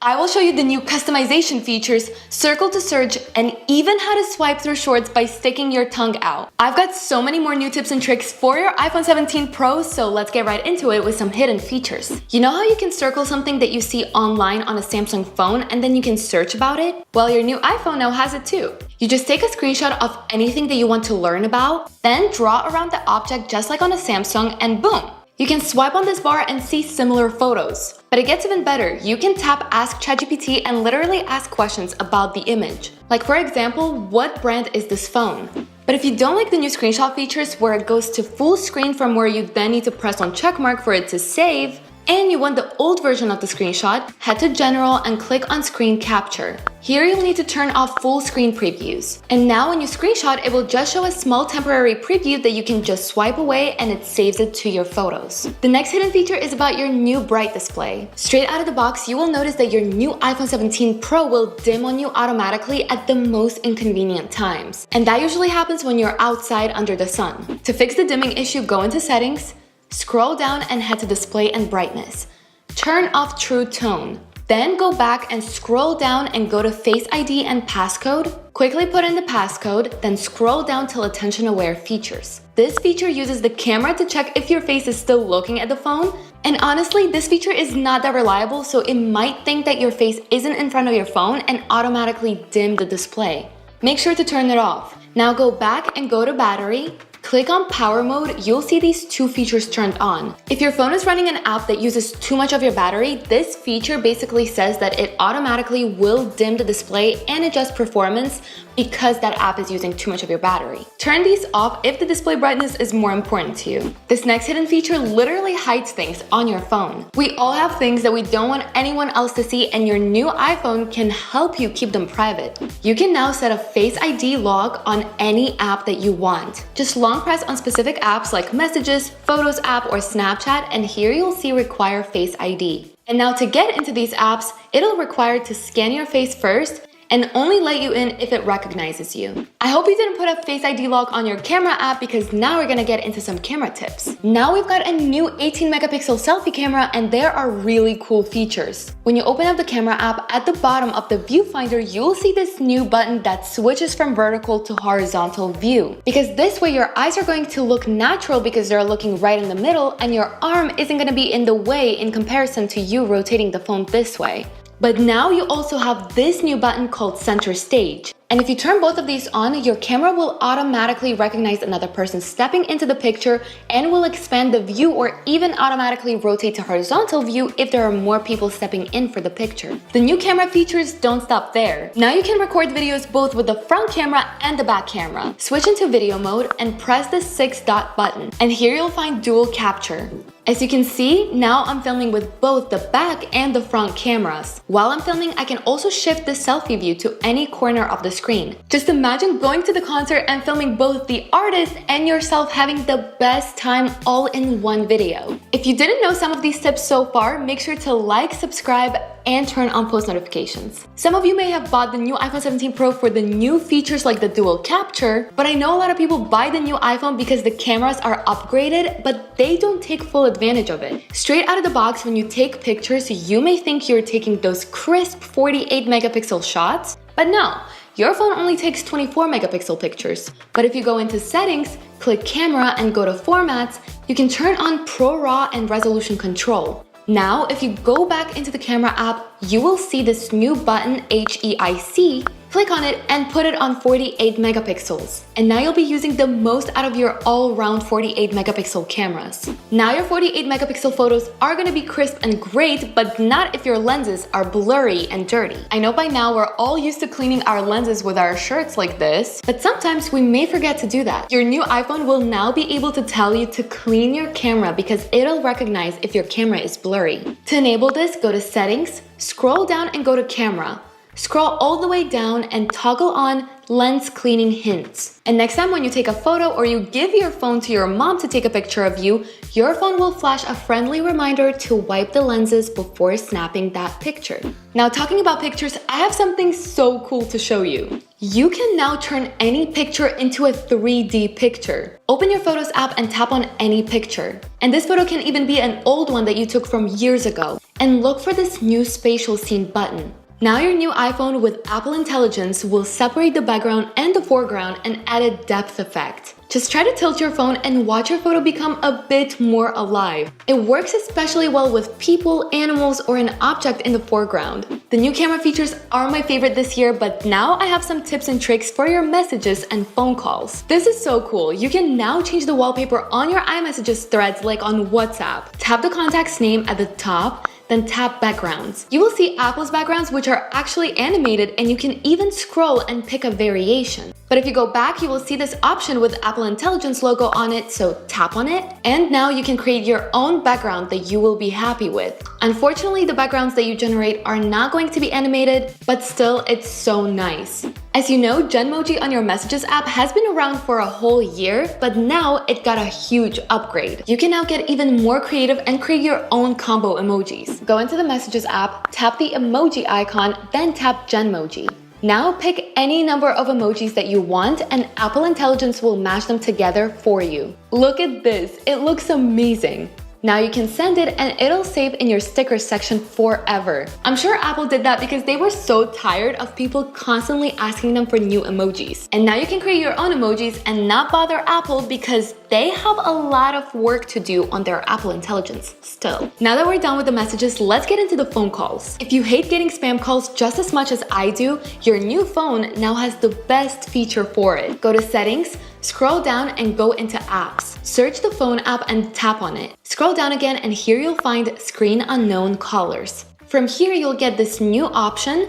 I will show you the new customization features, circle to search, and even how to swipe through shorts by sticking your tongue out. I've got so many more new tips and tricks for your iPhone 17 Pro, so let's get right into it with some hidden features. You know how you can circle something that you see online on a Samsung phone and then you can search about it? Well, your new iPhone now has it too. You just take a screenshot of anything that you want to learn about, then draw around the object just like on a Samsung, and boom! You can swipe on this bar and see similar photos. But it gets even better. You can tap Ask ChatGPT and literally ask questions about the image. Like for example, what brand is this phone? But if you don't like the new screenshot features where it goes to full screen from where you then need to press on checkmark for it to save, and you want the old version of the screenshot, head to General and click on Screen Capture. Here you'll need to turn off full screen previews. And now when you screenshot, it will just show a small temporary preview that you can just swipe away and it saves it to your photos. The next hidden feature is about your new bright display. Straight out of the box, you will notice that your new iPhone 17 Pro will dim on you automatically at the most inconvenient times. And that usually happens when you're outside under the sun. To fix the dimming issue, go into Settings, scroll down and head to Display and Brightness. Turn off True Tone. Then go back and scroll down and go to Face ID and Passcode. Quickly put in the passcode, then scroll down till Attention Aware Features. This feature uses the camera to check if your face is still looking at the phone. And honestly, this feature is not that reliable, so it might think that your face isn't in front of your phone and automatically dim the display. Make sure to turn it off. Now go back and go to Battery. Click on Power Mode, you'll see these two features turned on. If your phone is running an app that uses too much of your battery, this feature basically says that it automatically will dim the display and adjust performance because that app is using too much of your battery. Turn these off if the display brightness is more important to you. This next hidden feature literally hides things on your phone. We all have things that we don't want anyone else to see, and your new iPhone can help you keep them private. You can now set a Face ID lock on any app that you want. Just long press on specific apps like Messages, Photos app, or Snapchat, and here you'll see Require Face ID. And now to get into these apps, it'll require to scan your face first and only let you in if it recognizes you. I hope you didn't put a Face ID lock on your camera app, because now we're gonna get into some camera tips. Now we've got a new 18 megapixel selfie camera, and there are really cool features. When you open up the camera app, at the bottom of the viewfinder, you'll see this new button that switches from vertical to horizontal view. Because this way your eyes are going to look natural because they're looking right in the middle, and your arm isn't gonna be in the way in comparison to you rotating the phone this way. But now you also have this new button called Center Stage. And if you turn both of these on, your camera will automatically recognize another person stepping into the picture and will expand the view or even automatically rotate to horizontal view if there are more people stepping in for the picture. The new camera features don't stop there. Now you can record videos both with the front camera and the back camera. Switch into video mode and press the 6-dot button. And here you'll find dual capture. As you can see, now I'm filming with both the back and the front cameras. While I'm filming, I can also shift the selfie view to any corner of the screen. Just imagine going to the concert and filming both the artist and yourself having the best time all in one video. If you didn't know some of these tips so far, make sure to like, subscribe, and turn on post notifications. Some of you may have bought the new iPhone 17 Pro for the new features like the dual capture, but I know a lot of people buy the new iPhone because the cameras are upgraded, but they don't take full advantage of it. Straight out of the box, when you take pictures, you may think you're taking those crisp 48 megapixel shots, but no, your phone only takes 24 megapixel pictures. But if you go into Settings, click Camera, and go to Formats, you can turn on Pro RAW and Resolution Control. Now, if you go back into the camera app, you will see this new button, HEIC. Click on it and put it on 48 megapixels. And now you'll be using the most out of your all-round 48 megapixel cameras. Now your 48 megapixel photos are gonna be crisp and great, but not if your lenses are blurry and dirty. I know by now we're all used to cleaning our lenses with our shirts like this, but sometimes we may forget to do that. Your new iPhone will now be able to tell you to clean your camera because it'll recognize if your camera is blurry. To enable this, go to Settings, scroll down and go to Camera. Scroll all the way down and toggle on Lens Cleaning Hints. And next time when you take a photo or you give your phone to your mom to take a picture of you, your phone will flash a friendly reminder to wipe the lenses before snapping that picture. Now, talking about pictures, I have something so cool to show you. You can now turn any picture into a 3D picture. Open your Photos app and tap on any picture. And this photo can even be an old one that you took from years ago. and look for this new spatial scene button. Now your new iPhone with Apple Intelligence will separate the background and the foreground and add a depth effect. Just try to tilt your phone and watch your photo become a bit more alive. It works especially well with people, animals, or an object in the foreground. The new camera features are my favorite this year, but now I have some tips and tricks for your messages and phone calls. This is so cool. You can now change the wallpaper on your iMessages threads like on WhatsApp. Tap the contact's name at the top, then tap backgrounds. You will see Apple's backgrounds, which are actually animated, and you can even scroll and pick a variation. But if you go back, you will see this option with Apple Intelligence logo on it, so tap on it. And now you can create your own background that you will be happy with. Unfortunately, the backgrounds that you generate are not going to be animated, but still, it's so nice. As you know, Genmoji on your Messages app has been around for a whole year, but now it got a huge upgrade. You can now get even more creative and create your own combo emojis. Go into the Messages app, tap the emoji icon, then tap Genmoji. Now pick any number of emojis that you want and Apple Intelligence will match them together for you. Look at this, it looks amazing. Now you can send it and it'll save in your stickers section forever. I'm sure Apple did that because they were so tired of people constantly asking them for new emojis. And now you can create your own emojis and not bother Apple because they have a lot of work to do on their Apple Intelligence still. Now that we're done with the messages, let's get into the phone calls. If you hate getting spam calls just as much as I do, your new phone now has the best feature for it. Go to Settings, scroll down and go into Apps. Search the phone app and tap on it. Scroll down again and here you'll find Screen Unknown Callers. From here you'll get this new option,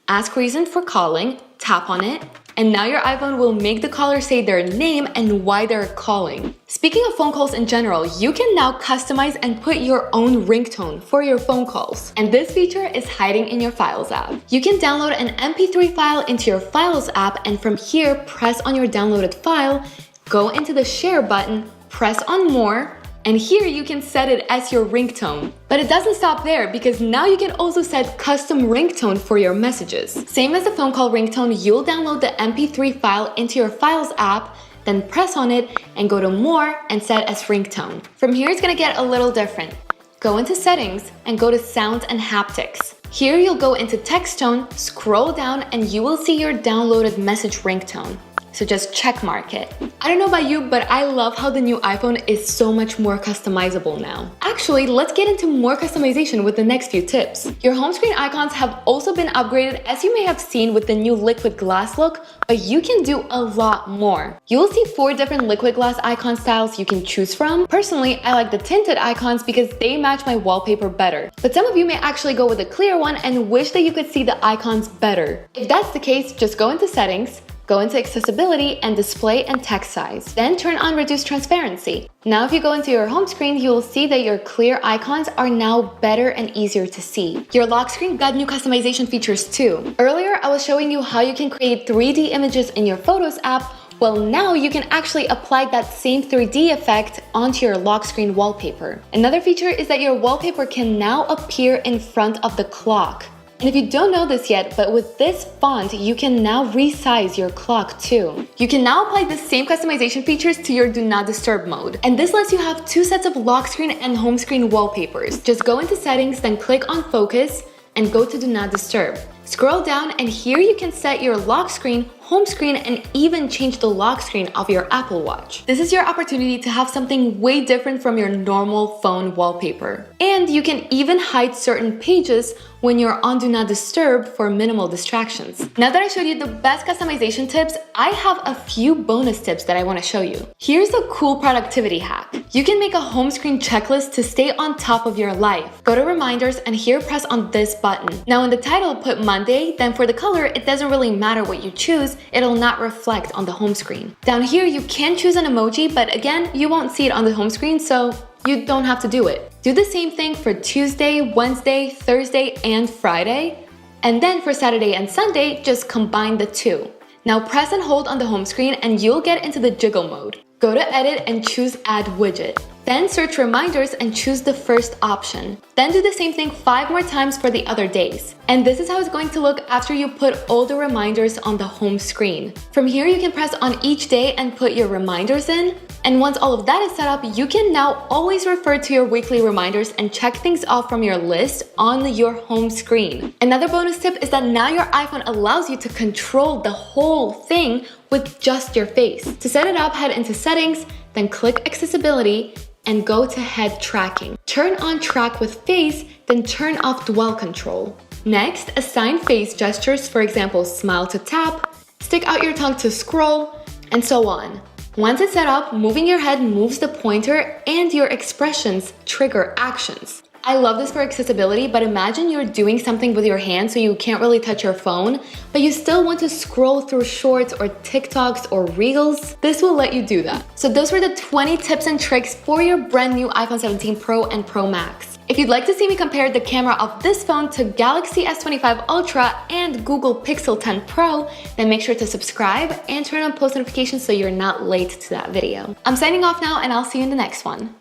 Ask Reason for Calling, tap on it, and now your iPhone will make the caller say their name and why they're calling. Speaking of phone calls in general, you can now customize and put your own ringtone for your phone calls. And this feature is hiding in your Files app. You can download an MP3 file into your Files app and from here, press on your downloaded file, go into the Share button, press on More, and here you can set it as your ringtone. But it doesn't stop there because now you can also set custom ringtone for your messages. Same as the phone call ringtone, you'll download the MP3 file into your Files app, then press on it and go to More and set as ringtone. From here it's gonna get a little different. Go into Settings and go to Sounds and Haptics. Here you'll go into Text Tone, scroll down and you will see your downloaded message ringtone. So just check mark it. I don't know about you, but I love how the new iPhone is so much more customizable now. Actually, let's get into more customization with the next few tips. Your home screen icons have also been upgraded, as you may have seen with the new liquid glass look, but you can do a lot more. You will see 4 different liquid glass icon styles you can choose from. Personally, I like the tinted icons because they match my wallpaper better. But some of you may actually go with a clear one and wish that you could see the icons better. If that's the case, just go into Settings, go into Accessibility and Display and Text Size. Then turn on Reduce Transparency. Now if you go into your home screen, you will see that your clear icons are now better and easier to see. Your lock screen got new customization features too. Earlier, I was showing you how you can create 3D images in your Photos app. Well, now you can actually apply that same 3D effect onto your lock screen wallpaper. Another feature is that your wallpaper can now appear in front of the clock. And if you don't know this yet, but with this font, you can now resize your clock too. You can now apply the same customization features to your Do Not Disturb mode. And this lets you have 2 sets of lock screen and home screen wallpapers. Just go into Settings, then click on Focus, and go to Do Not Disturb. Scroll down and here you can set your lock screen, home screen, and even change the lock screen of your Apple Watch. This is your opportunity to have something way different from your normal phone wallpaper. And you can even hide certain pages when you're on Do Not Disturb for minimal distractions. Now that I showed you the best customization tips, I have a few bonus tips that I want to show you. Here's a cool productivity hack. You can make a home screen checklist to stay on top of your life. Go to Reminders and here press on this button. Now in the title put Monday, then for the color it doesn't really matter what you choose, it'll not reflect on the home screen. Down here you can choose an emoji, but again, you won't see it on the home screen, so you don't have to do it. Do the same thing for Tuesday, Wednesday, Thursday, and Friday. And then for Saturday and Sunday, just combine the 2. Now press and hold on the home screen and you'll get into the jiggle mode. Go to Edit and choose Add Widget. Then search Reminders and choose the first option. Then do the same thing 5 more times for the other days. And this is how it's going to look after you put all the reminders on the home screen. From here you can press on each day and put your reminders in. And once all of that is set up, you can now always refer to your weekly reminders and check things off from your list on your home screen. Another bonus tip is that now your iPhone allows you to control the whole thing with just your face. To set it up, head into settings, then click accessibility and go to head tracking. Turn on track with face, then turn off dwell control. Next, assign face gestures, for example, smile to tap, stick out your tongue to scroll, and so on. Once it's set up, moving your head moves the pointer and your expressions trigger actions. I love this for accessibility, but imagine you're doing something with your hand so you can't really touch your phone, but you still want to scroll through shorts or TikToks or Reels. This will let you do that. So those were the 20 tips and tricks for your brand new iPhone 17 Pro and Pro Max. If you'd like to see me compare the camera of this phone to Galaxy S25 Ultra and Google Pixel 10 Pro, then make sure to subscribe and turn on post notifications so you're not late to that video. I'm signing off now and I'll see you in the next one.